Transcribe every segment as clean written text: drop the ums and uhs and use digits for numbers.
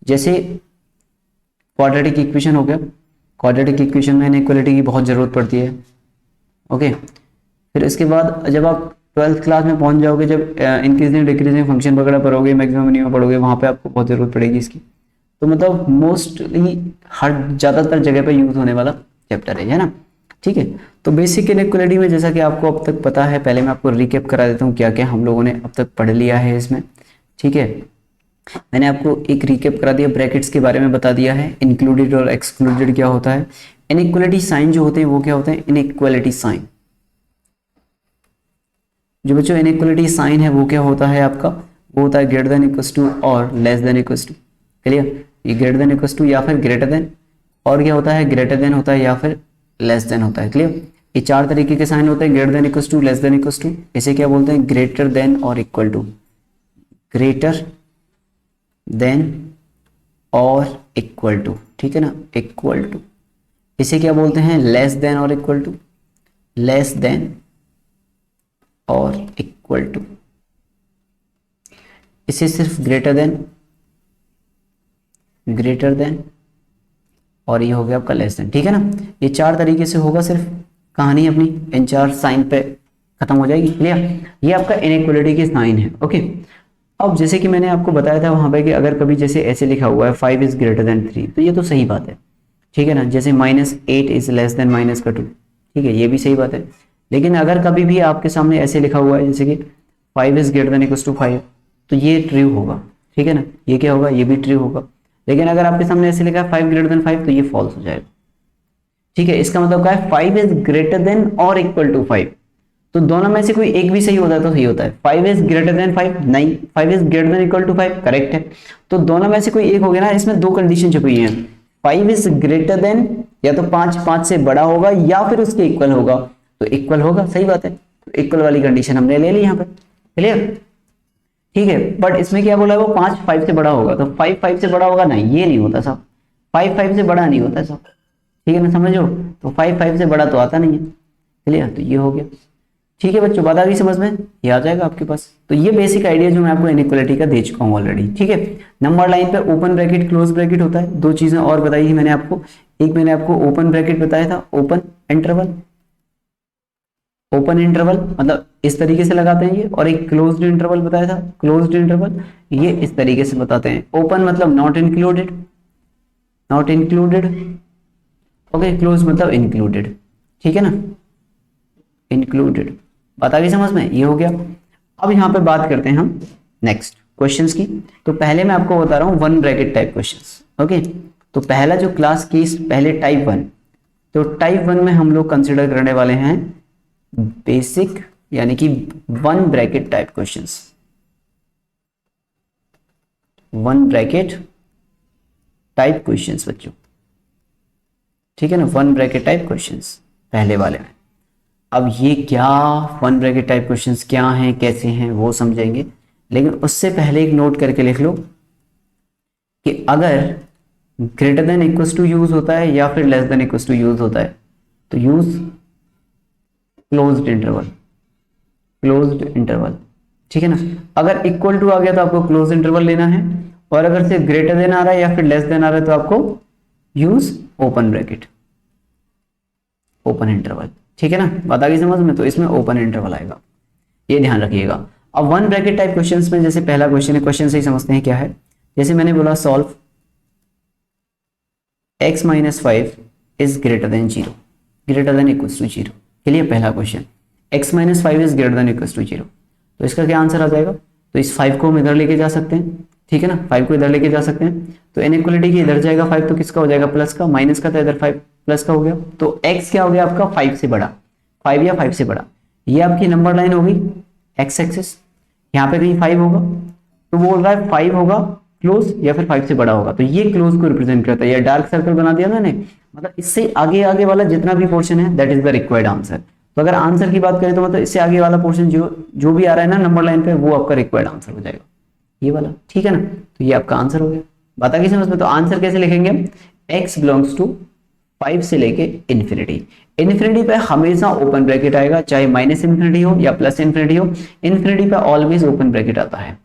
जैसे quadratic equation हो गया, क्वाड्रेटिक इक्वेशन में इनइक्वालिटी की बहुत ज़रूरत पड़ती है। ओके, फिर इसके बाद जब आप 12th क्लास में पहुंच जाओगे, जब इंक्रीजिंग डिक्रीजिंग फंक्शन वगैरह पढ़ोगे, मैक्सिमम मिनिमम पढ़ोगे, वहाँ पे आपको बहुत ज़रूरत पड़ेगी इसकी। तो मतलब मोस्टली हर ज़्यादातर जगह पे यूज़ होने वाला चैप्टर है ना। ठीक है, तो बेसिक इनइक्वालिटी में जैसा कि आपको अब तक पता है, पहले मैं आपको रिकैप करा देता हूँ क्या क्या हम लोगों ने अब तक पढ़ लिया है इसमें। ठीक है, मैंने आपको एक रिकैप करा दिया, ब्रैकेट्स के बारे में बता दिया है, इंक्लूडेड और एक्सक्लूडेड क्या होता है, इनइक्वालिटी साइन जो होते हैं वो क्या होते हैं, इनइक्वालिटी साइन। जो बच्चों इनइक्वालिटी साइन है वो क्या होता है आपका, वो होता है ग्रेटर देन इक्वल्स टू और less than equals to. Clear, ये ग्रेटर देन इक्वल्स टू या फिर ग्रेटर देन, और क्या होता है ग्रेटर देन होता है या फिर लेस देन होता है। क्लियर, ये चार तरीके के साइन होते हैं, greater than equals to, less than equals to, इसे क्या बोलते हैं, ग्रेटर देन और इक्वल टू, ग्रेटर देन और इक्वल टू। ठीक है ना, इक्वल टू, इसे क्या बोलते हैं, लेस देन और इक्वल टू, लेस देन और इक्वल टू, इसे सिर्फ ग्रेटर देन और ये हो गया आपका लेस देन। ठीक है ना, ये चार तरीके से होगा, सिर्फ कहानी अपनी इन चार साइन पे खत्म हो जाएगी। क्लियर, ये आपका इनइक्वालिटी के साइन है। ओके, अब जैसे कि मैंने आपको बताया था वहां पे कि अगर कभी जैसे ऐसे लिखा हुआ है 5 इज ग्रेटर देन 3, तो ये तो सही बात है। ठीक है ना, जैसे -8 इज लेस देन -2, ठीक है, ये भी सही बात है। लेकिन अगर कभी भी आपके सामने ऐसे लिखा हुआ है जैसे कि 5 is greater than equals to 5, तो ये ट्रू होगा। ठीक है ना, ये क्या होगा, ये भी ट्रू होगा। लेकिन अगर आपके सामने ऐसे लिखा है 5 ग्रेटर देन 5, तो ये फॉल्स हो जाएगा। ठीक है, इसका मतलब क्या है, 5 इज ग्रेटर देन और इक्वल टू 5, तो दोनों में से कोई एक भी सही होता है तो सही होता है। 5 इज ग्रेटर देन 5 नहीं, 5 is greater than equal to 5 correct है, तो दोनों में से कोई एक हो गया ना। इसमें दो कंडीशन छुपी हैं, 5 इज ग्रेटर देन या तो 5 से बड़ा होगा या फिर उसके इक्वल होगा, तो इक्वल होगा, सही बात है। तो इक्वल वाली कंडीशन हमने ले ली यहाँ पे। क्लियर, ठीक है, बट इसमें क्या बोला है, वो 5 से बड़ा होगा, तो 5 से बड़ा होगा नहीं, ये नहीं होता साहब, 5 से बड़ा नहीं होता साहब। ठीक है ना, समझो, तो 5 से बड़ा तो आता नहीं है। क्लियर, तो ये हो गया। ठीक है बच्चों, बात आ गई समझ में, ये आ जाएगा आपके पास। तो ये बेसिक आइडिया जो मैं आपको इनइक्वालिटी का दे चुका हूँ ऑलरेडी। ठीक है, नंबर लाइन पे ओपन ब्रैकेट क्लोज ब्रैकेट होता है, दो चीजें और बताई थी मैंने आपको, एक मैंने आपको ओपन ब्रैकेट बताया था, ओपन इंटरवल, ओपन इंटरवल मतलब इस तरीके से लगाते हैं ये, और एक क्लोज्ड इंटरवल बताया था, क्लोज्ड इंटरवल ये इस तरीके से बताते हैं। ओपन मतलब not included, not included, okay, close मतलब इंक्लूडेड। ठीक है ना, इंक्लूडेड, बात आ गई समझ में, ये हो गया। अब यहाँ पे बात करते हैं हम नेक्स्ट क्वेश्चंस की। तो पहले मैं आपको बता रहा हूँ one bracket type questions. Okay, तो पहला जो क्लास केस, पहले टाइप 1, तो टाइप 1 में हम लोग कंसिडर करने वाले हैं बेसिक यानी कि one bracket type questions, one bracket type questions बच्चों। ठीक है ना, वन ब्रैकेट टाइप क्वेश्चंस पहले वाले में। अब ये क्या वन ब्रैकेट टाइप क्वेश्चंस क्या हैं, कैसे हैं, वो समझेंगे, लेकिन उससे पहले एक नोट करके लिख लो कि अगर greater than equals to use होता है या फिर less than equals to use होता है, तो use closed interval, closed interval. ठीक है ना, अगर इक्वल टू आ गया तो आपको क्लोज इंटरवल लेना है, और अगर सिर्फ ग्रेटर देन आ रहा है या फिर लेस देन आ रहा है तो आपको use open bracket, open interval. ठीक है ना, बात आ गई समझ में, तो इसमें ओपन इंटरवल आएगा, ये ध्यान रखिएगा। अब वन ब्रैकेट टाइप क्वेश्चंस में जैसे पहला क्वेश्चन है, क्वेश्चन से ही समझते हैं क्या है। जैसे मैंने बोला solve x - 5 is greater than 0, greater than equals to 0। के लिए पहला question x - 5 is greater than equals to 0, तो इसका क्या आंसर आ जाएगा। तो इस 5 को हम इधर लेके जा सकते हैं, ठीक है ना, 5 को इधर लेके जा सकते हैं, तो इनइक्वालिटी की इधर जाएगा 5, तो किसका हो जाएगा, प्लस का, माइनस का, तो इधर 5 प्लस का हो गया, तो x क्या हो गया आपका 5 से बड़ा, 5 या 5 से बड़ा, ये आपकी नंबर लाइन होगी x एक्सिस, यहाँ पे कहीं 5 होगा, तो वो बोल रहा है 5 होगा क्लोज या फिर 5 से बड़ा होगा, तो ये क्लोज को रिप्रेजेंट करता है, ये डार्क सर्कल बना दिया मैंने, मतलब इससे आगे आगे वाला जितना भी पोर्शन है that is the required answer. तो अगर आंसर की बात करें तो मतलब इससे आगे वाला पोर्शन जो भी आ रहा है ना नंबर लाइन पे, वो आपका रिक्वायर्ड आंसर हो जाएगा, ये वाला। ठीक है ना, तो ये आपका आंसर हो गया। बात आ गई समझ में। तो आंसर कैसे लिखेंगे, x बिलोंग्स टू 5 से लेके इन्फिनिटी, इन्फिनिटी पे हमेशा ओपन ब्रैकेट आएगा, चाहे माइनस इन्फिनिटी हो या प्लस इन्फिनिटी हो, इन्फिनिटी पे ऑलवेज ओपन ब्रैकेट आता है,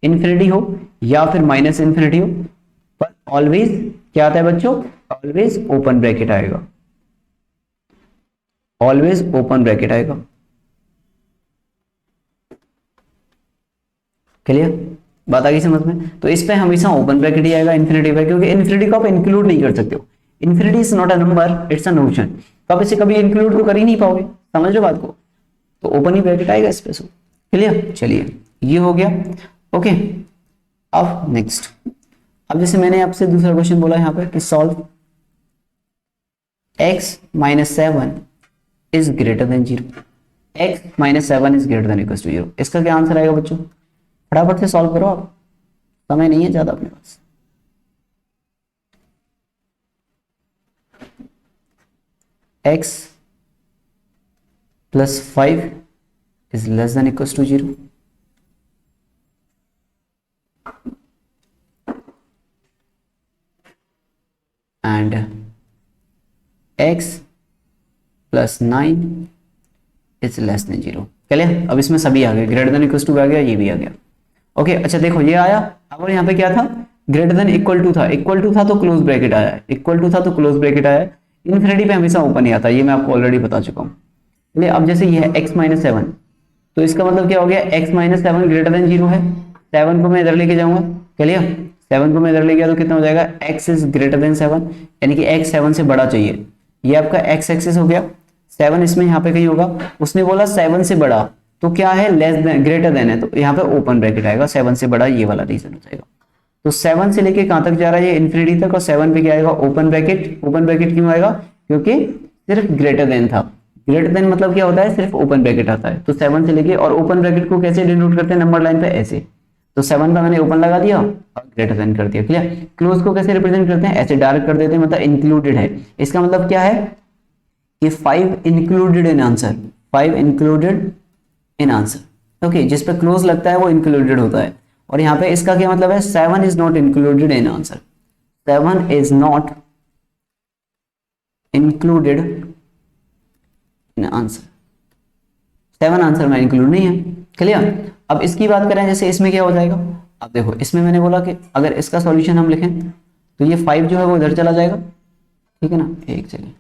इन्फिनिटी हो या फिर माइनस इन्फिनिटी हो, पर ऑलवेज क्या आता है बच्चों, ऑलवेज ओपन ब्रैकेट आएगा, ऑलवेज ओपन ब्रैकेट आएगा। क्लियर, बात आ गई समझ में। तो इस पे हमेशा ओपन ब्रैकेट ही आएगा इन्फिनिटी पे, क्योंकि इन्फिनिटी को आप इंक्लूड नहीं कर सकते हो। Infinity is not a number, it's a notion, तो आप इसे कभी इंक्लूड तो कर ही नहीं पाओगे, समझ लो बात को। तो ओपन ही ब्रैकेट आएगा इस पे। क्लियर, चलिए ये हो गया। ओके, अब नेक्स्ट, अब जैसे मैंने आपसे दूसरा क्वेश्चन बोला यहाँ पे कि solve x minus 7 is greater than 0, x minus 7 is greater than equal to 0, इसका क्या आंसर आएगा बच्चों, फटाफट से सॉल्व करो आप, समय नहीं है ज्यादा अपने पास। x plus 5 is less than equal to 0, and x plus 9 is less than 0। चलिए अब इसमें सभी आ गए, ग्रेटर देन इक्वल टू आ गया, ये भी आ गया। ओके अच्छा देखो ये आया। अब यहाँ पे क्या था, ग्रेटर देन इक्वल टू था, इक्वल टू था तो क्लोज ब्रैकेट आया, इक्वल टू था तो क्लोज ब्रैकेट आया। इन्फिनिटी पे हमेशा ओपन ही आता है, ये मैं आपको ऑलरेडी बता चुका हूँ। चलिए अब जैसे ये है x माइनस 7, तो इसका मतलब क्या हो गया, x माइनस 7 ग्रेटर देन 0 है, 7 को मैं इधर लेके जाऊंगा। चलिए 7 को मैं इधर ले गया तो कितना हो जाएगा, x इज ग्रेटर देन 7, यानी कि x 7 से बड़ा चाहिए, ये आपका x एक्सिस हो गया। 7 इसमें यहाँ पे कहीं होगा, उसने बोला 7 से बड़ा, तो क्या है, लेस देन ग्रेटर देन है, तो यहाँ पे ओपन ब्रैकेट आएगा, 7 से बड़ा, ये वाला रीजन हो जाएगा। तो 7 से लेके कहां तक जा रहा है, ये इन्फिनिटी तक, और 7 पे क्या आएगा, ओपन ब्रैकेट। ओपन ब्रैकेट क्यों आएगा, क्योंकि सिर्फ ग्रेटर देन था, ग्रेटर देन मतलब क्या होता है, सिर्फ ओपन ब्रैकेट आता है। तो 7 से लेके, और ओपन ब्रैकेट को कैसे डिनोट करते हैं, नंबर लाइन पे ऐसे, तो 7 पे मैंने ओपन लगा दिया और ग्रेटर देन कर दिया। क्लियर, क्लोज को कैसे रिप्रेजेंट करते हैं, ऐसे डार्क कर देते हैं, मतलब इंक्लूडेड है, इसका मतलब क्या है कि 5 included in answer, 5 included in answer. Okay, जिस पे क्लोज लगता है वो इंक्लूडेड होता है। और यहाँ पे इसका क्या मतलब है, 7 is not included in answer, 7 is not included in answer, 7 answer में इंक्लूड नहीं है। क्लियर, अब इसकी बात करें, जैसे इसमें क्या हो जाएगा, अब देखो इसमें मैंने बोला कि अगर इसका सॉल्यूशन हम लिखें तो ये 5 जो है वो इधर चला जाएगा, ठीक है ना, एक सेकेंड,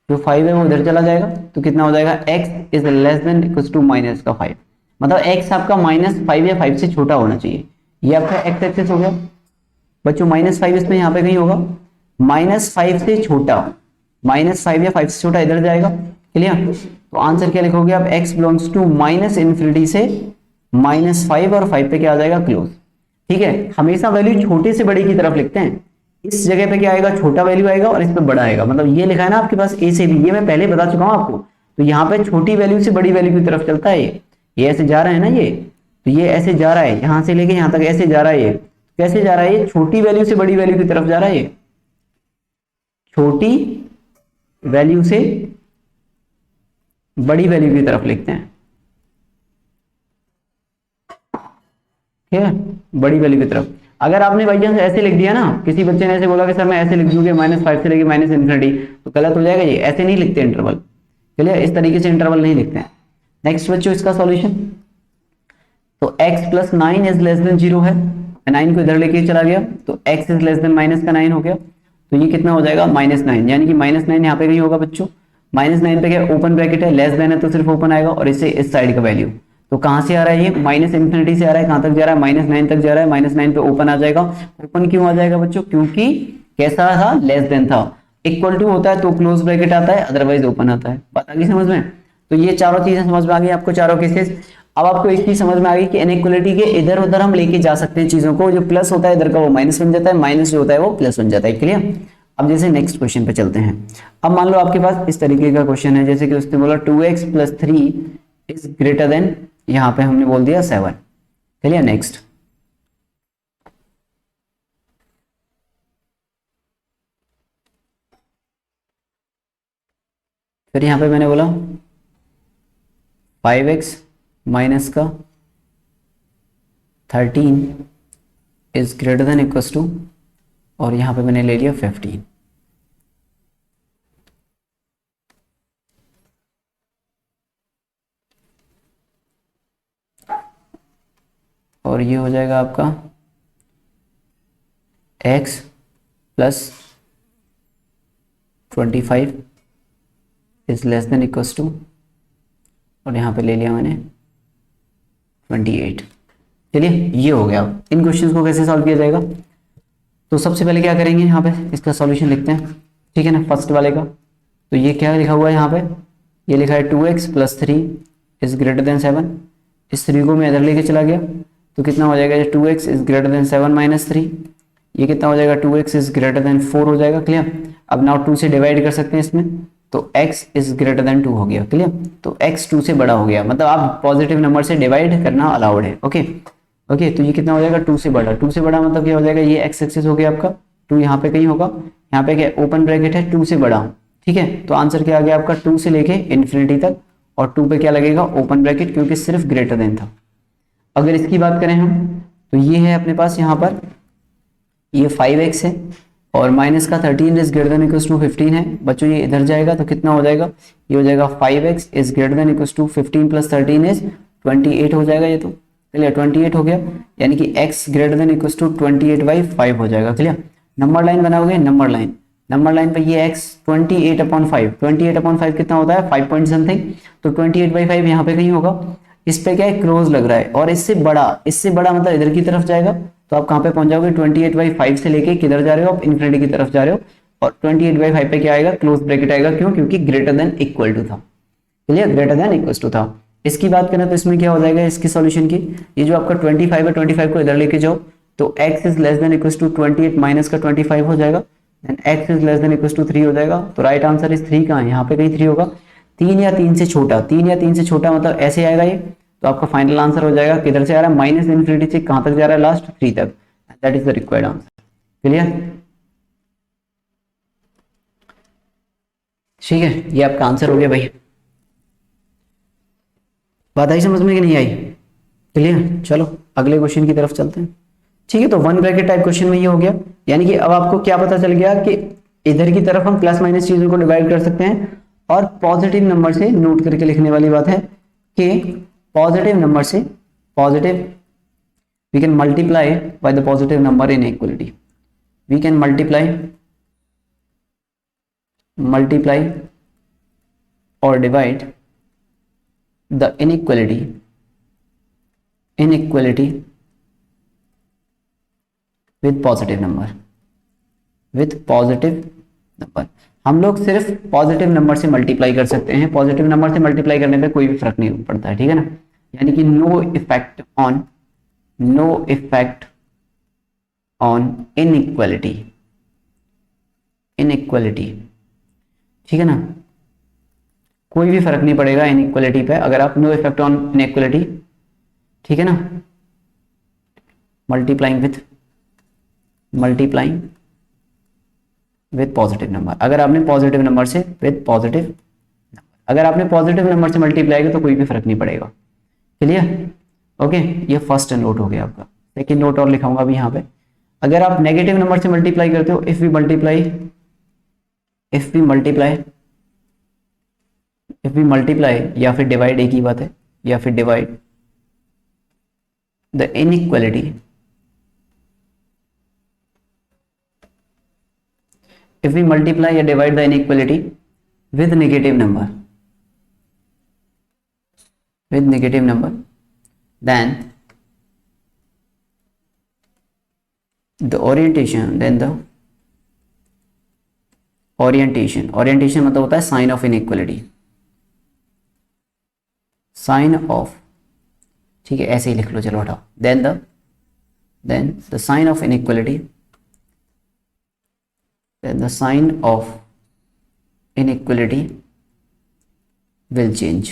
जो 5 है वो इधर चला जाएगा, तो कितना हो जाएगा, x is less than equal to minus का 5, मतलब x आपका -5 या 5 से छोटा होना चाहिए, ये आपका x एक्सिस हो गया बच्चों। -5 इसमें यहाँ पे कहीं होगा, -5 से छोटा, -5 या 5 से छोटा इधर जाएगा। क्लियर, तो आंसर क्या लिखोगे आप, x belongs to minus infinity से -5, और 5 पे क्या आ जाएगा, क्लोज। ठीक है, हमेशा वैल्यू छोटे से बड़े की तरफ लिखते हैं, इस जगह पे क्या आएगा, छोटा वैल्यू आएगा, और इस पे बड़ा आएगा, मतलब ये लिखा है ना आपके पास a से b, ये मैं पहले बता चुका हूं आपको। तो यहाँ पे छोटी वैल्यू से बड़ी वैल्यू की तरफ चलता है, ये ऐसे जा रहा है ना, ये तो ये ऐसे जा रहा है, यहां से लेके यहां तक ऐसे जा रहा है, ये कैसे जा रहा है, ये छोटी वैल्यू से बड़ी वैल्यू की तरफ जा रहा है, ये छोटी वैल्यू से बड़ी वैल्यू की तरफ लिखते हैं, ठीक है, बड़ी वैल्यू की तरफ। अगर आपने बाई चांस ऐसे लिख दिया ना, किसी बच्चे ने ऐसे बोला कि सर मैं ऐसे लिख दूंगा -5 से लेके माइनस इन्फिनिटी, तो गलत हो जाएगा, ये ऐसे नहीं लिखते इंटरवल। चलिए इस तरीके से इंटरवल नहीं लिखते हैं। नेक्स्ट बच्चों इसका सॉल्यूशन, तो x plus 9 is less than 0 है, 9 को इधर लेके चला गया, तो x is less than minus का 9 हो गया, तो ये कितना हो जाएगा, -9, यानी कि -9 यहाँ पे नहीं होगा बच्चों, -9 पे क्या ओपन ब्रैकेट है, लेस देन है तो सिर्फ ओपन आएगा, और इससे इस साइड का वैल्यू, तो कहां से आ रहा है, ये माइनस इन्फिनिटी से आ रहा है, कहां तक जा रहा है, -9 तक जा रहा है, -9 पे ओपन आ जाएगा। ओपन क्यों आ जाएगा बच्चों, क्योंकि कैसा था, लेस देन था, इक्वल टू होता है तो क्लोज ब्रैकेट आता है, अदरवाइज ओपन आता है। बात आ गई समझ में। तो ये चारों चीजें समझ में आ गई आपको, चारों केसेस। अब आपको एक चीज समझ में आ गई कि इनइक्वालिटी के इधर उधर हम लेके जा सकते हैं चीजों को, जो प्लस होता है इधर का वो माइनस बन जाता है, माइनस जो होता है वो प्लस बन जाता है। क्लियर, अब जैसे नेक्स्ट क्वेश्चन पे चलते हैं। अब मान लो आपके पास इस तरीके का क्वेश्चन है, जैसे कि उसने बोला 2x plus 3 is greater then, यहाँ पे हमने बोल दिया 7। चलिए नेक्स्ट, फिर यहाँ पे मैंने बोला 5x माइनस का 13 is greater than equal to, और यहाँ पे मैंने ले लिया 15। और ये हो जाएगा आपका x plus 25 is less than equals to, और यहाँ पे ले लिया मैंने 28। चलिए ये हो गया। इन क्वेश्चंस को कैसे सॉल्व किया जाएगा, तो सबसे पहले क्या करेंगे, यहाँ पे इसका सॉल्यूशन लिखते हैं, ठीक है ना, फर्स्ट वाले का। तो ये क्या लिखा हुआ है यहाँ पे, ये लिखा है 2x plus 3 is greater then 7। इस 3 को मैं इधर लेके चला गया तो कितना हो जाएगा, 2x is greater then 7 minus 3, ये कितना हो जाएगा, 2x इज ग्रेटर देन 4 हो जाएगा। क्लियर। अब नाउ 2 से डिवाइड कर सकते हैं इसमें, तो x इज ग्रेटर देन 2 हो गया। क्लियर। तो x 2 से बड़ा हो गया, मतलब आप पॉजिटिव नंबर से डिवाइड करना अलाउड है। ओके ओके, तो ये कितना हो जाएगा, 2 से बड़ा। 2 से बड़ा मतलब क्या हो जाएगा, ये x एक्सिस हो गया आपका, 2 यहाँ पे कहीं होगा, यहाँ पे क्या ओपन ब्रैकेट है, 2 से बड़ा, ठीक है। तो आंसर क्या आ गया आपका, 2 से लेके इन्फिनिटी तक, और 2 पे क्या लगेगा, ओपन ब्रैकेट, क्योंकि सिर्फ ग्रेटर देन था। अगर इसकी बात करें हम, तो ये है अपने पास यहाँ पर, ये 5x है, और माइनस का 13 is greater than equals to 15 है। बच्चों ये इधर जाएगा तो कितना हो जाएगा, ये हो जाएगा 5x is greater than equals to 15 plus 13 is 28 हो जाएगा। ये तो क्लियर, 28 हो गया, यानी कि x greater than equals to 28/5 हो जाएगा। क्लियर। नंबर लाइन बनाओगे, नंबर लाइन पे ये x 28/5, 28/5 कितना होता है, 5 पॉइंट समथिंग, तो 28/5 यहाँ पे कहीं होगा। इस पे क्या है, क्लोज लग रहा है, और इससे बड़ा मतलब इधर की तरफ जाएगा, तो आप कहाँ पे पहुंच जाओगे, 28/5 से लेके किधर जा रहे हो आप, इन्फिनिटी की तरफ जा रहे हो, और 28/5 पे क्या आएगा, क्लोज ब्रैकेट आएगा। क्यों, क्योंकि ग्रेटर देन इक्वल टू था। Clear, greater than equal to था। इसकी बात करें तो इसमें क्या हो जाएगा, इसकी सॉल्यूशन की, ये जो आपका 25 है, 25 को इधर लेके जाओ, तो x is less than equal to 28 minus का 25 हो जाएगा, then x is less than equal to 3 हो जाएगा। तो राइट आंसर इज 3 कहाँ है, यहाँ पे कहीं 3 होगा। 3 या 3 से छोटा, 3 या 3 से छोटा मतलब ऐसे आएगा ये, तो आपका फाइनल आंसर हो जाएगा, किधर से आ रहा है, माइनस इन्फिनिटी से कहां तक जा रहा है, लास्ट 3 तक। That is the required answer. Clear, ठीक है, ये आपका आंसर हो गया भाई। बात आई समझ में कि नहीं आई, क्लियर। चलो अगले क्वेश्चन की तरफ चलते हैं। ठीक है, तो वन ब्रैकेट टाइप क्वेश्चन में ये हो गया, यानी कि अब आपको क्या पता चल गया कि इधर की तरफ हम प्लस माइनस चीजों को डिवाइड कर सकते हैं, और पॉजिटिव नंबर से नोट करके लिखने वाली बात है कि पॉजिटिव नंबर से, positive we can multiply by the positive number inequality, we can multiply और divide the inequality with positive number, हम लोग सिर्फ पॉजिटिव नंबर से मल्टीप्लाई कर सकते हैं। पॉजिटिव नंबर से मल्टीप्लाई करने पे कोई भी फर्क नहीं पड़ता है, ठीक है ना, यानी कि नो इफेक्ट ऑन इनइक्वालिटी, ठीक है ना, कोई भी फर्क नहीं पड़ेगा इनइक्वालिटी पे, अगर आप नो इफेक्ट ऑन इनइक्वालिटी, ठीक है ना, मल्टीप्लाइंग विथ पॉजिटिव नंबर, अगर आपने पॉजिटिव नंबर से विथ पॉजिटिव नंबर, अगर आपने पॉजिटिव नंबर से मल्टीप्लाई किया तो कोई भी फर्क नहीं पड़ेगा। क्लियर, ओके, ये फर्स्ट नोट हो गया आपका। सेकेंड नोट और लिखाऊंगा अभी यहाँ पे, अगर आप नेगेटिव नंबर से मल्टीप्लाई करते हो, इफ वी मल्टीप्लाई या फिर डिवाइड, एक ही बात है, या फिर divide the inequality, if we multiply or divide the inequality with negative number, then the orientation मतलब होता है sign of inequality, sign of, ठीक है, ऐसे ही लिख लो, चलो हटाओ, then the sign of inequality, then the sign of inequality will change,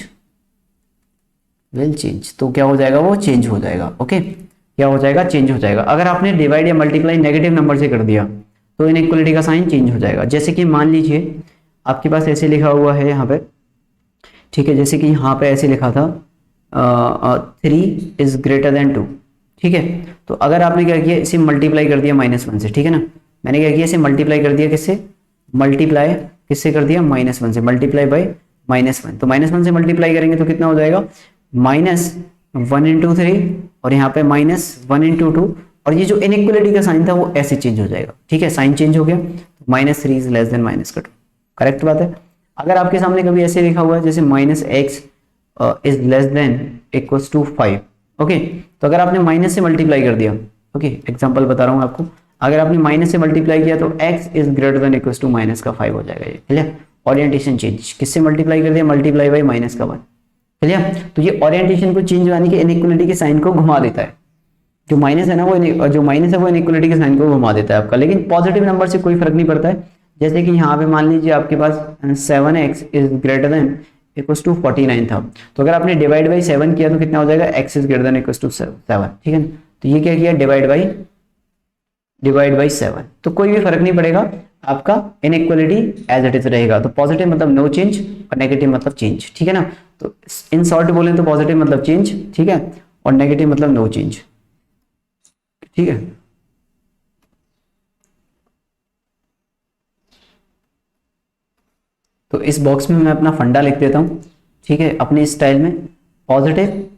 तो क्या हो जाएगा, वो चेंज हो जाएगा। ओके, क्या हो जाएगा, चेंज हो जाएगा। अगर आपने डिवाइड या मल्टीप्लाई नेगेटिव नंबर से कर दिया तो इनइक्वालिटी का साइन चेंज हो जाएगा। जैसे कि मान लीजिए आपके पास ऐसे लिखा हुआ है यहाँ पे, ठीक है, जैसे कि यहाँ पे ऐसे लिखा था 3 इज ग्रेटर देन 2, ठीक है, तो अगर आपने क्या किया, इसे मल्टीप्लाई कर दिया -1 से, ठीक है ना, मैंने क्या किया, इसे मल्टीप्लाई कर दिया, किससे कर दिया, -1 से, मल्टीप्लाई बाय -1, तो -1 से मल्टीप्लाई करेंगे तो कितना हो जाएगा, -1 × 3, और यहाँ पे -1 × 2, और ये जो इनइक्वलिटी का साइन था वो ऐसे चेंज हो जाएगा, ठीक है, साइन चेंज हो गया, -3 इज लेस देन -2, करेक्ट बात है। अगर आपके सामने कभी ऐसे लिखा हुआ है जैसे -x is less than equals to 5, okay, तो अगर आपने माइनस से मल्टीप्लाई कर दिया, ओके, एग्जांपल बता रहा हूँ आपको, अगर आपने माइनस से मल्टीप्लाई किया तो x is greater than equals to -5 हो जाएगा, ये क्लियर, ओरिएंटेशन चेंज, किससे मल्टीप्लाई कर दिया, मल्टीप्लाई बाई -1, क्लियर। तो ये ओरिएंटेशन को चेंज यानी कि इनइक्वलिटी के साइन को घुमा देता है, जो माइनस है ना वो जो माइनस है वो इनइक्वलिटी के साइन को घुमा देता है आपका, लेकिन पॉजिटिव नंबर से कोई फर्क नहीं पड़ता है। जैसे कि यहाँ पे मान लीजिए आपके पास 7x is greater than equals to 49 था, तो अगर आपने डिवाइड बाई 7 किया तो कितना हो जाएगा, x is greater than equals to 7, ठीक है ना। तो ये क्या किया, डिवाइड बाई 7, तो कोई भी फर्क नहीं पड़ेगा, आपका इनइक्वलिटी एज इट इज रहेगा। तो पॉजिटिव मतलब नो चेंज और नेगेटिव मतलब चेंज, ठीक है ना। तो इन शॉर्ट बोलें तो पॉजिटिव मतलब चेंज, ठीक है, और नेगेटिव मतलब नो चेंज, ठीक है। तो इस बॉक्स में मैं अपना फंडा लिख देता हूं, ठीक है, अपने स्टाइल में। Positive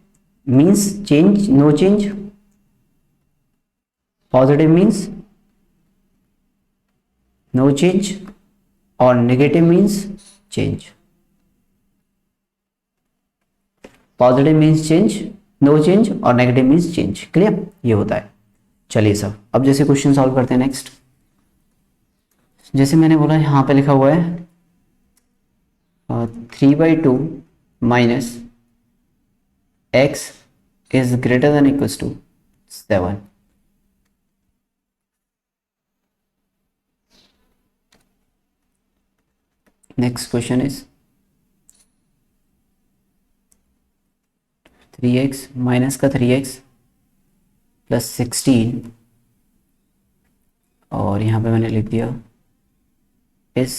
means change, no change, positive means no change और negative means change. Positive means change, no change और नेगेटिव मींस चेंज, क्लियर, ये होता है। चलिए सब, अब जैसे क्वेश्चन सॉल्व करते हैं नेक्स्ट। जैसे मैंने बोला यहां पे लिखा हुआ है 3/2 minus x is greater than equals to 7। Next question is 3x minus का 3x प्लस 16 और यहाँ पे मैंने लिख दिया is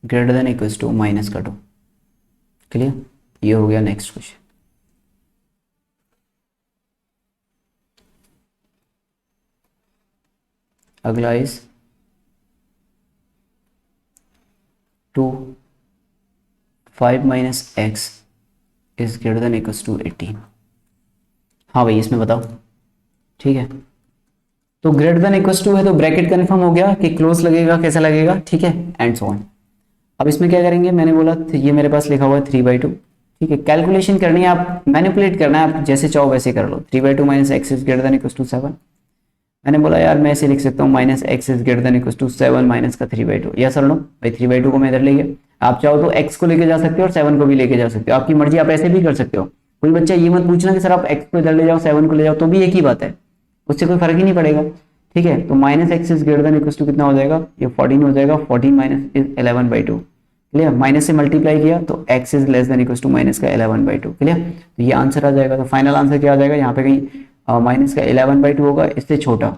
greater than equals to -2, clear, ये हो गया नेक्स्ट क्वेश्चन। अगला is 5 minus x is greater than equals to 18। हाँ भाई इसमें बताओ, ठीक है, तो ग्रेटर देन इक्वल्स टू है तो ब्रैकेट कंफर्म हो गया कि क्लोज लगेगा, कैसा लगेगा, ठीक है, एंड सो ऑन। अब इसमें क्या करेंगे, मैंने बोला ये मेरे पास लिखा हुआ है 3/2, ठीक है, कैलकुलेशन करनी है, आप मैनिपुलेट करना है, आप जैसे चाहो वैसे कर लो। 3/2 minus x is greater than equals to 7, मैंने बोला यार मैं ऐसे लिख सकता हूँ -x is greater than equals to 7 minus का 3/2, या सर नो भाई 3/2 को मैं इधर ले गया, आप चाहो तो x को लेके जा सकते हो और 7 को भी लेके जा सकते हो, आपकी मर्जी, आप ऐसे भी कर सकते हो। कोई बच्चा ये मत पूछना कि सर आप x को इधर ले जाओ 7 को ले जाओ, तो भी एक ही बात है, उससे कोई फर्क ही नहीं पड़ेगा, ठीक है। तो -x is greater than equals to कितना हो जाएगा, ये 14 हो जाएगा, 14 माइनस इज 11/2, क्लियर, माइनस से मल्टीप्लाई किया तो x is less than equals to minus का 11/2, क्लियर। तो ये आंसर आ जाएगा। तो फाइनल आंसर क्या आ जाएगा, यहाँ पे कहीं माइनस का 11/2 होगा, इससे छोटा,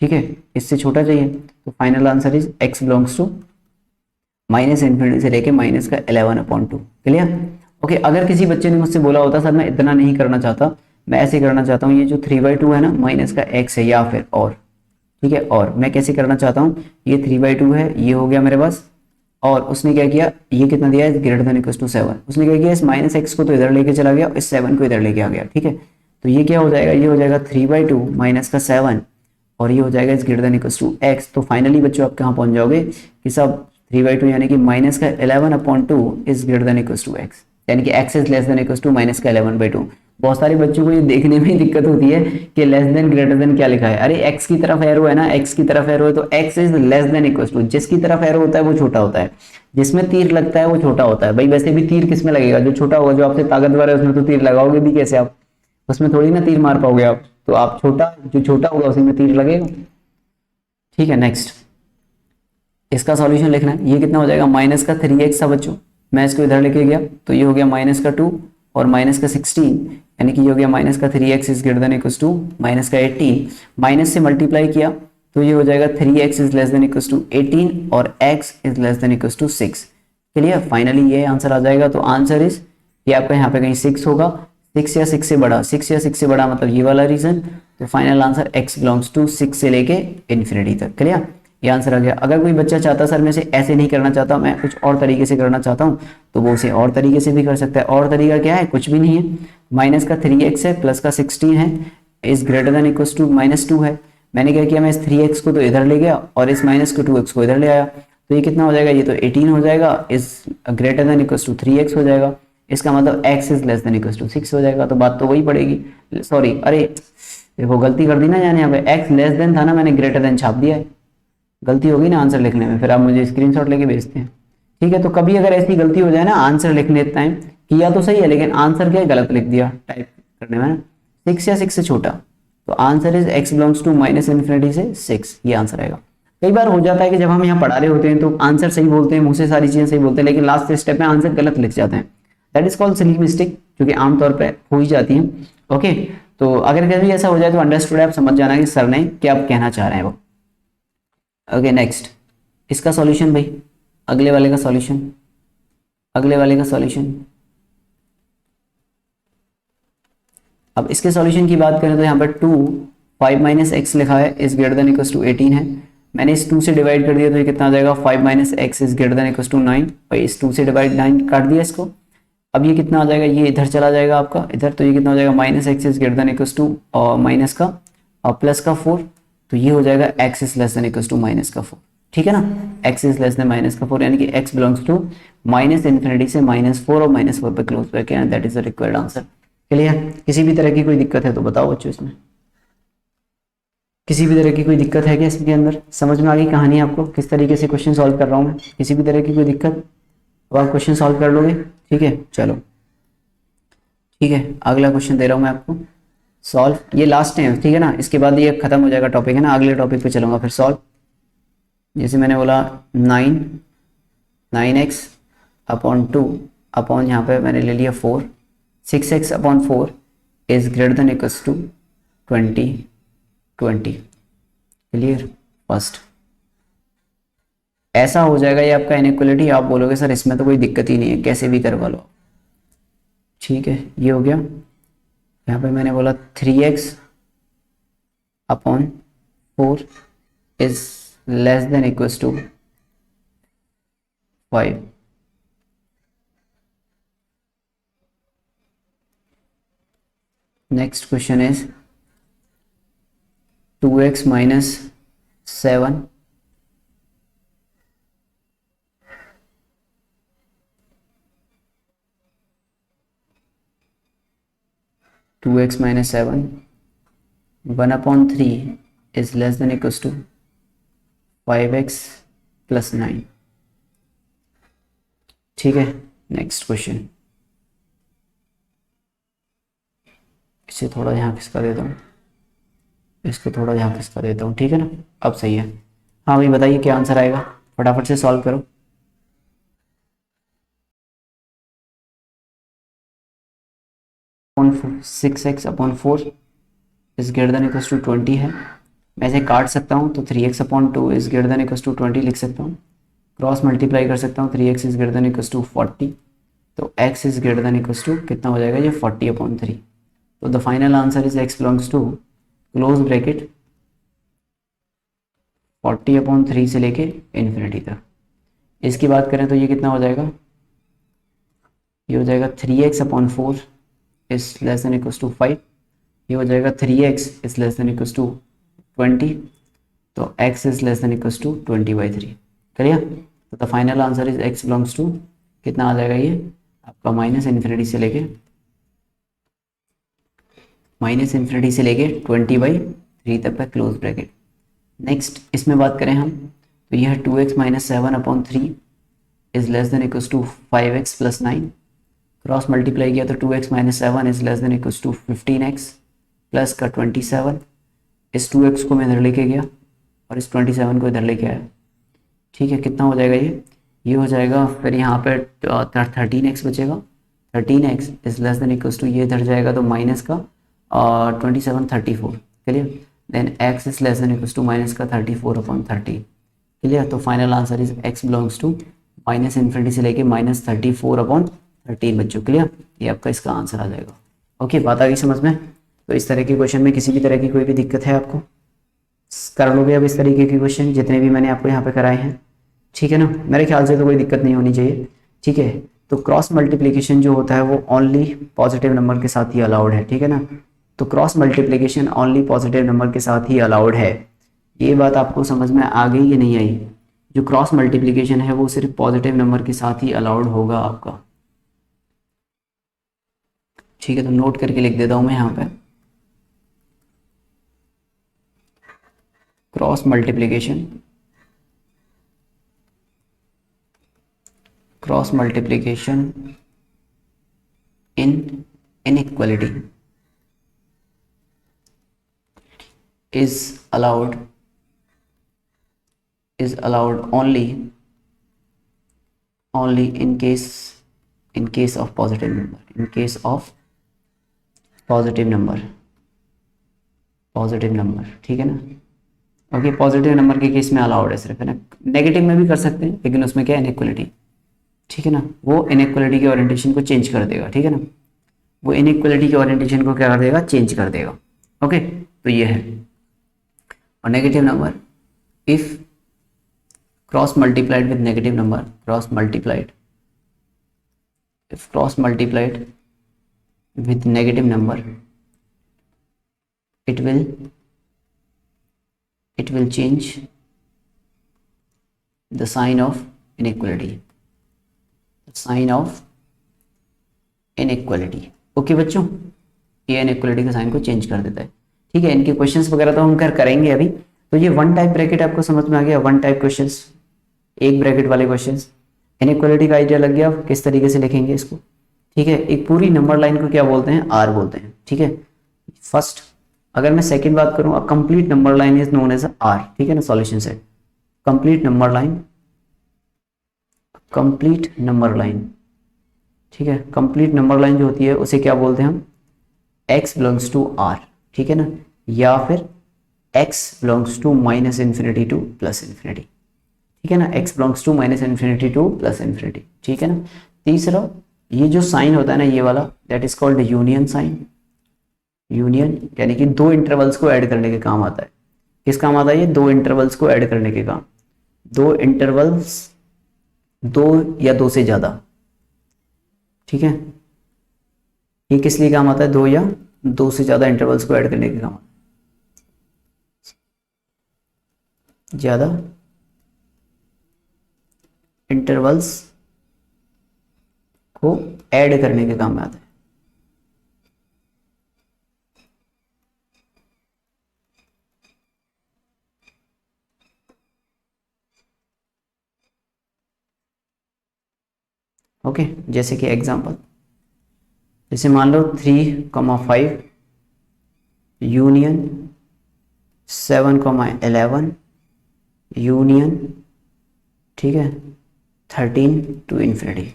ठीक है, इससे छोटा चाहिए, तो final answer is x belongs to -∞ से लेके माइनस का 11/2, क्लियर, ओके। अगर किसी बच्चे ने मुझसे बोला होता सर मैं इतना नहीं करना चाहता, मैं ऐसे करना चाहता हूँ, ये जो 3/2 है ना माइनस का x है या फिर और, ठीक है, और मैं कैसे करना चाहता हूँ, ये 3/2 है, ये हो गया मेरे पास, और उसने क्या किया, ये कितना दिया है, ग्रेटर देन इक्वल्स टू 7, उसने क्या किया, इस -x को तो इधर लेके चला गया, इस 7 को इधर लेके आ गया, ठीक है। तो ये क्या हो जाएगा, ये हो जाएगा 3/2 माइनस का 7 और ये हो जाएगा is greater than equals to x। तो फाइनली बच्चों आप कहाँ पहुंच जाओगे कि सब 3/2 यानी कि माइनस का 11/2 is greater than equals to x, यानी कि x is less than equals to minus का 11/2। बहुत सारे बच्चों को ये देखने में दिक्कत होती है कि लेस देन ग्रेटर देन क्या लिखा है, अरे x की तरफ एरो है ना, x की तरफ एरो है तो x is less than equals to, जिसकी तरफ एरो होता है वो छोटा होता है, जिसमें तीर लगता है वो छोटा होता है। भाई वैसे भी तीर किसमें लगेगा, जो छोटा होगा, जो आपसे ताकतवर है उसमें तो तीर लगाओगे भी कैसे आप, उसमें थोड़ी ना तीर मार पाओगे आप, तो आप छोटा, जो छोटा होगा उसी में तीर लगेगा, ठीक है। नेक्स्ट इसका सॉल्यूशन लिखना है, ये कितना हो जाएगा, माइनस का 3x था बच्चों, मैं इसको इधर लेके गया तो ये हो गया माइनस का 2 और माइनस का 16, यानी कि ये हो गया माइनस का 3x is greater than equals to minus का 18, माइनस से मल्टीप्लाई किया तो ये हो जाएगा 3x is less than equals to 18 और x is less than equals to 6, clear. Finally ये आंसर आ जाएगा। तो आंसर इज ये आपका यहाँ पे कहीं 6 होगा, 6 या 6 से बड़ा, 6 या 6 से बड़ा मतलब ये वाला रीजन। तो final answer x belongs to 6 से लेके इन्फिनिटी तक, क्लियर, ये आंसर आ गया। अगर कोई बच्चा चाहता सर मैं से ऐसे नहीं करना चाहता, मैं कुछ और तरीके से करना चाहता हूँ, तो वो उसे और तरीके से भी कर सकता है। और तरीका क्या है, कुछ भी नहीं है, माइनस का 3x है, प्लस का 16 है, is greater than equal to -2 है। मैंने क्या किया, मैं इस 3x को तो इधर ले गया और इस माइनस को 2x को इधर ले आया, तो ये कितना हो जाएगा, ये तो 18 हो जाएगा, is greater than equal to 3x हो जाएगा। इसका मतलब x is less than equal to 6 हो जाएगा, तो बात तो वही पड़ेगी। सॉरी, अरे देखो गलती कर दी ना जाने, यहाँ पे x लेस देन था ना, मैंने ग्रेटर देन छाप दिया है, गलती होगी ना आंसर लिखने में, फिर आप मुझे स्क्रीनशॉट लेके भेजते हैं। ठीक है, तो कभी अगर ऐसी गलती हो जाए ना आंसर लिखने टाइम, किया तो सही है लेकिन आंसर क्या गलत लिख दिया टाइप करने में ना, 6 या 6 से छोटा, तो answer is x belongs to -∞ से 6, ये आंसर आएगा। कई बार हो जाता है कि जब हम यहाँ पढ़ा रहे होते हैं तो आंसर सही बोलते हैं, मुंह से सारी चीजें सही बोलते हैं, लेकिन लास्ट स्टेप में आंसर गलत लिख जाते हैं, that is called silly mistake, जो कि आमतौर पर हो ही जाती है। ओके, तो अगर कभी ऐसा हो जाए तो अंडरस्टूड, आप समझ जाना कि सर ने क्या कहना चाह रहे हैं वो। ओके नेक्स्ट, इसका सॉल्यूशन भाई, अगले वाले का सॉल्यूशन, अगले वाले का सॉल्यूशन। अब इसके सॉल्यूशन की बात करें तो यहाँ पर 2 5 माइनस एक्स लिखा है, is greater than equal to 18 है। मैंने इस 2 से डिवाइड कर दिया तो ये कितना आ जाएगा, 5 minus x is greater than equal to 9, भाई इस 2 से डिवाइड 9 काट दिया इसको। अब ये कितना आ जाएगा, ये इधर चला जाएगा आपका इधर, तो ये कितना हो जाएगा, minus x is greater than equal to और माइनस का और प्लस का 4, तो ये हो जाएगा x is less than equal to minus का 4। ठीक है ना, x is less than minus का 4, यानी कि एक्स बिलोंग्स टू -∞ से -4 और -4 पे क्लोज बैक है, that is the required answer. Clear, किसी भी तरह की कोई दिक्कत है तो बताओ बच्चों, इसमें किसी भी तरह की कोई दिक्कत है क्या इसके अंदर, समझ में आ गई कहानी आपको, किस तरीके से क्वेश्चन सॉल्व कर रहा हूँ मैं, किसी भी तरह की कोई दिक्कत तो आप क्वेश्चन सॉल्व कर लोगे। ठीक है, चलो ठीक है, अगला क्वेश्चन दे रहा हूँ मैं आपको सॉल्व, ये लास्ट है ठीक है ना, इसके बाद ये खत्म हो जाएगा टॉपिक है ना, अगले टॉपिक पे चलूंगा फिर सॉल्व। जैसे मैंने बोला 9x अपॉन 2 अपॉन यहाँ पे मैंने ले लिया 4, 6x upon 4 is greater than equals to 20। Clear, first ऐसा हो जाएगा ये आपका इनइक्वालिटी, आप बोलोगे सर इसमें तो कोई दिक्कत ही नहीं है, कैसे भी करवा लो। ठीक है, ये हो गया। यहाँ पे मैंने बोला 3x upon 4 is less than equals to 5। Next question is 2x minus 7 2x minus 7 1/3 is less than equals to 5x plus 9। ठीक है, नेक्स्ट क्वेश्चन, इसे थोड़ा यहाँ खिसका देता हूँ, इसको थोड़ा यहाँ खिसका देता हूँ, ठीक है ना, अब सही है। हाँ भाई बताइए क्या आंसर आएगा, फटाफट से सॉल्व करो। Six x upon 4 is greater than equals to 20 है, मैं इसे काट सकता हूँ तो 3x upon 2 is greater than equals to 20 लिख सकता हूँ, क्रॉस मल्टीप्लाई कर सकता हूँ, 3x is greater than equals to 40, तो x is greater than equals to कितना हो जाएगा ये 40 अपॉन 3, तो the final answer is x belongs to close bracket 40 upon 3 से लेके इन्फिनिटी तक। इसकी बात करें तो ये कितना हो जाएगा, ये हो जाएगा 3x upon 4 is less than equals to 5, ये हो जाएगा 3x is less than equals to 20, तो x is less than equals to 20/3। Clear, तो the final answer is x belongs to कितना आ जाएगा ये आपका -∞ से लेके 20/3 तक का क्लोज ब्रैकेट। नेक्स्ट इसमें बात करें हम तो यह 2x minus 7 upon 3 is less than equals to 5x plus 9, cross multiply किया तो 2x minus 7 is less than equals to 15x plus का 27, इस 2x को मैं इधर लेके गया और इस 27 को इधर लेके आया। ठीक है, कितना हो जाएगा ये हो जाएगा फिर यहाँ पे 13x बचेगा, 13x is less than equals to ये इधर जाएगा तो माइनस का 27 34। Clear, then x is less than equals to minus का 34 अपॉन 30। क्लियर, तो final answer is x belongs to -∞ से लेके -34 अपॉन 13 बच्चों। क्लियर, ये आपका इसका आंसर आ जाएगा। ओके, बात आ गई समझ में। तो इस तरह के क्वेश्चन में किसी भी तरह की कोई भी दिक्कत है आपको कर लोगे अब इस तरीके के क्वेश्चन जितने भी मैंने आपको यहाँ पे कराए हैं। ठीक है ना, मेरे ख्याल से तो कोई दिक्कत नहीं होनी चाहिए। ठीक है, तो क्रॉस मल्टीप्लिकेशन जो होता है वो ओनली पॉजिटिव नंबर के साथ ही अलाउड है। ठीक है ना, तो cross multiplication only positive number के साथ ही अलाउड है। ये बात आपको समझ में आ गई कि नहीं आई? जो क्रॉस मल्टीप्लिकेशन है वो सिर्फ पॉजिटिव नंबर के साथ ही अलाउड होगा आपका। ठीक है, तो नोट करके लिख देता हूं मैं यहाँ पे, cross multiplication, cross multiplication in inequality is allowed only in case of positive number, in case of positive number, ठीक है ना? ओके, पॉजिटिव नंबर के केस में अलाउड है सिर्फ, है ना? नेगेटिव में भी कर सकते हैं, लेकिन उसमें क्या है, इनइक्वालिटी, ठीक है ना? वो इनइक्वालिटी के ओरिएंटेशन को चेंज कर देगा, ठीक है ना? वो इनइक्वालिटी के ओरिएंटेशन को क्या कर देगा, चेंज कर देगा। ओके, तो ये है। और negative number, if cross multiplied with negative number, cross multiplied, if cross multiplied with negative number, it will change the sign of inequality, okay बच्चों, ये इनइक्वालिटी के साइन को चेंज कर देता है। ठीक है, इनके क्वेश्चंस वगैरह तो हम करेंगे अभी। तो ये वन टाइप ब्रैकेट आपको समझ में आ गया, वन टाइप क्वेश्चंस, एक ब्रैकेट वाले क्वेश्चंस। इनइक्वालिटी का आइडिया लग गया किस तरीके से लिखेंगे इसको। ठीक है, एक पूरी नंबर लाइन को क्या बोलते हैं, आर बोलते हैं। ठीक है, फर्स्ट अगर मैं सेकंड बात करूं, a complete number line is known as R. ठीक है ना, solution set, complete number line, complete number line. ठीक है, कंप्लीट नंबर लाइन जो होती है उसे क्या बोलते हैं हम, x बिलोंग्स टू आर। ठीक है ना, या फिर x belongs to minus infinity to plus infinity. ठीक है ना, x belongs to minus infinity to plus infinity. ठीक है ना, तीसरा ये जो साइन होता है ना, ये वाला, that is called union sign. Union यानी कि दो इंटरवल्स को ऐड करने के काम आता है। किस काम आता है ये, दो इंटरवल्स को ऐड करने के काम। दो इंटरवल्स, दो या दो से ज्यादा। ठीक है, ये किस लिए काम आता है, दो या दो से ज्यादा इंटरवल्स को ऐड करने के काम। ज्यादा इंटरवल्स को ऐड करने के काम में आता है। ओके, जैसे कि एग्जांपल, जैसे मान लो 3,5 यूनियन 7,11 यूनियन, ठीक है, 13 टू इन्फिनिटी।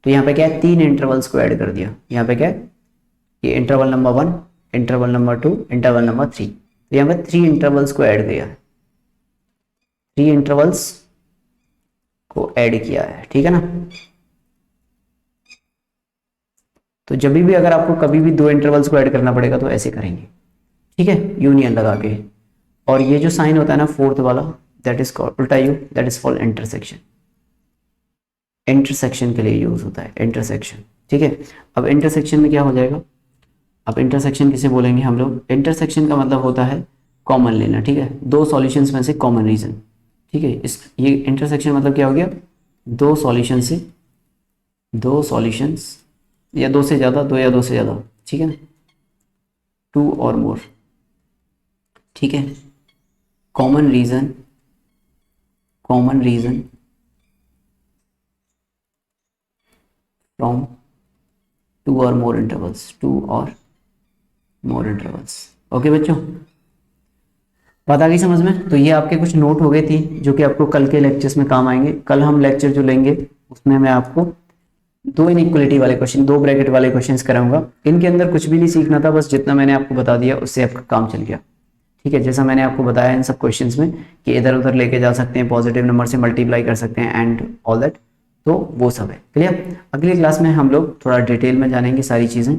तो यहाँ पे क्या है, तीन इंटरवल्स को ऐड कर दिया। यहाँ पे क्या है, ये interval number 1, interval number 2, interval number 3। तो यहाँ पे 3 इंटरवल्स को ऐड किया है, 3 इंटरवल्स को ऐड किया है। ठीक है ना, तो जब भी अगर आपको कभी भी दो इंटरवल्स को ऐड करना पड़ेगा तो ऐसे करेंगे। ठीक है, यूनियन लगा के। और ये जो साइन होता है ना फोर्थ वाला, दैट इज कॉल्ड उल्टा you, that is called intersection. Intersection के लिए यूज होता है, इंटरसेक्शन। ठीक है, अब इंटरसेक्शन में क्या हो जाएगा, अब इंटरसेक्शन किसे बोलेंगे हम लोग, इंटरसेक्शन का मतलब होता है कॉमन लेना। ठीक है, दो सॉल्यूशंस में से कॉमन रीजन। ठीक है, इस ये इंटरसेक्शन मतलब क्या हो गया, दो सॉल्यूशन से, दो सॉल्यूशंस या दो से ज्यादा, दो या दो से ज्यादा। ठीक है ना, टू और मोर। ठीक है, common region, common region from two or more intervals, to or more intervals. Okay बच्चों, बात आ गई समझ में? तो ये आपके कुछ नोट हो गए थी जो कि आपको कल के लेक्चर्स में काम आएंगे। कल हम लेक्चर जो लेंगे उसमें मैं आपको दो इनइक्वालिटी वाले क्वेश्चन, दो ब्रैकेट वाले क्वेश्चंस कराऊंगा। इनके अंदर कुछ भी नहीं सीखना था, बस जितना मैंने आपको बता दिया उससे आपका काम चल गया। ठीक है, जैसा मैंने आपको बताया इन सब क्वेश्चंस में कि इधर उधर लेके जा सकते हैं, पॉजिटिव नंबर से मल्टीप्लाई कर सकते हैं एंड ऑल दैट, तो वो सब है क्लियर। अगली क्लास में हम लोग थोड़ा डिटेल में जानेंगे सारी चीज़ें।